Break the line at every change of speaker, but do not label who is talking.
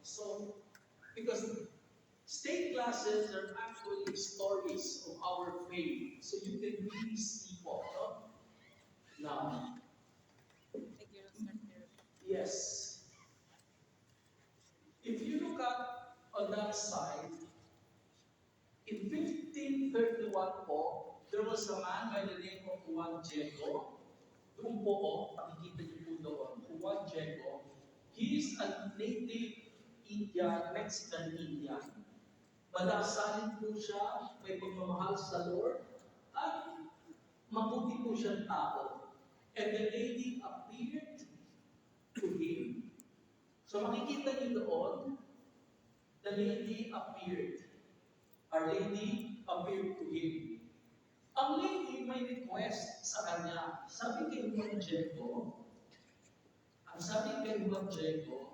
So, because state classes are actually stories of our faith. So you can really see po, no? Now, yes. If you look at on that side, in 1531 po, there was a man by the name of Juan Diego. Doon po, makikita niyo po doon, Juan Diego. He is a native Indian, Mexican Indian. Malasanin po siya, may pagmamahal sa Lord, at mabuti po siyang tao. And the lady appeared to him. So makikita niyo doon, the lady appeared. Our lady appeared to him. Ang lady may request sa kanya. Sabi kay Juan Diego, ang sabi kay Juan Diego,